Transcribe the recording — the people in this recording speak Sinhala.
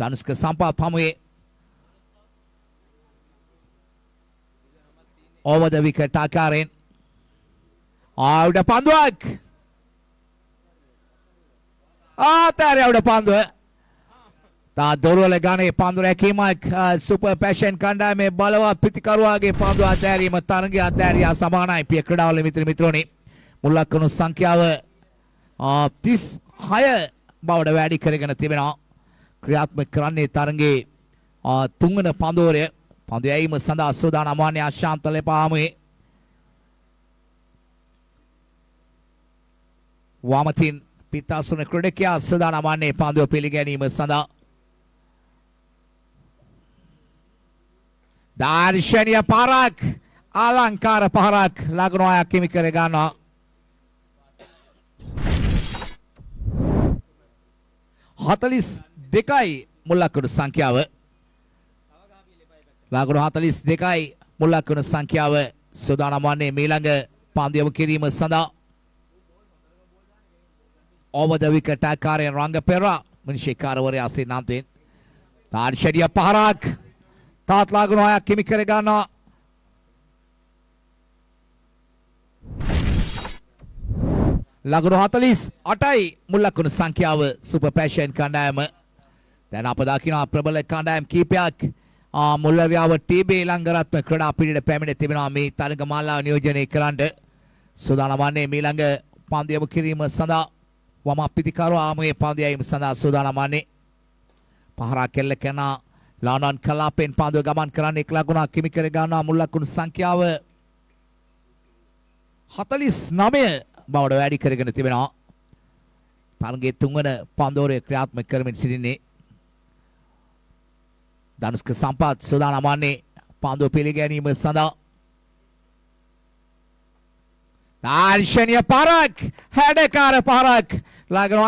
ධනුෂ්ක සම්පත් හමුවේ over the wicket ආකාරයෙන් ආවුඩ පන්දුවක් ආතාරය උඩ පන්දුව තා දොරවල ගානේ පන්දු රැකීමක් සුපර් පැෂන් කණ්ඩායමේ බලවත් පිටිකරුවාගේ පන්දු අතෑරීම තරගය අතෑරියා සමානයි පිය ක්‍රීඩාවල මිත්‍රෝනි මුල් ලකුණු සංඛ්‍යාව 36 බවට වැඩි කරගෙන තිබෙනවා ක්‍රියාත්මක කරන්නේ තරගයේ තුන්වන පන්දුවරය පන්දු යැවීම සඳහා සූදානම් වන්නේ අශාන්ත ලෙපාමුවේ වාමතින් පිතාසුන ක්‍රීඩකයා සූදානම් වන්නේ පන්දුව පිළිගැනීම සඳහා දර්ශනීය පාරක් අලංකාර පාරක් ලකුණු 6ක් හිමි කර ගන්නවා 42යි මුල් ලකුණු සංඛ්‍යාව ලකුණු 42යි මුල් ලකුණු සංඛ්‍යාව සූදානම් වන්නේ මීළඟ පන්දු යොමු කිරීම සඳහා over the wicket ආකාරයෙන් රංග පෙරා මිනිශේකාරවරයා සිනාන්තෙන් දර්ශනීය පාරක් තාත් ලකුණු 6ක් හිමි කර ගන්නවා ලකුණු 48යි මුල් ලකුණු සංඛ්‍යාව සුපර් පැෂන් කණ්ඩායම දැන් අප දකිනවා ප්‍රබල කණ්ඩායම් කීපයක් මුල්ලරියාව ටීබී ලංගරත්න ක්‍රීඩා පිරියට පැමිණ තිබෙනවා මේ තරග මාලාව නියෝජනය කරන්න සූදානම් වන්නේ මීළඟ පන්දු යොමු කිරීම සඳහා වම පිටිකරු ආමුවේ පන්දු යැවීම සඳහා සූදානම් වන්නේ පහරක් කෙල්ල කනා ලානන් කලාපෙන් පන්දුව ගමන් කරන්නේ 1 ලකුණක් හිමි කර ගන්නවා මුල් ලකුණු සංඛ්‍යාව 49 බවට වැඩි කරගෙන තිබෙනවා තරගයේ තුන්වන පන්දුවරේ ක්‍රියාත්මක කරමින් සිටින්නේ ධනුෂ්ක සම්පත් සූදානම් වන්නේ පන්දුව පිළිගැනීම සඳහා දර්ශනීය පාරක් හැඩකාර පාරක් ලකුණු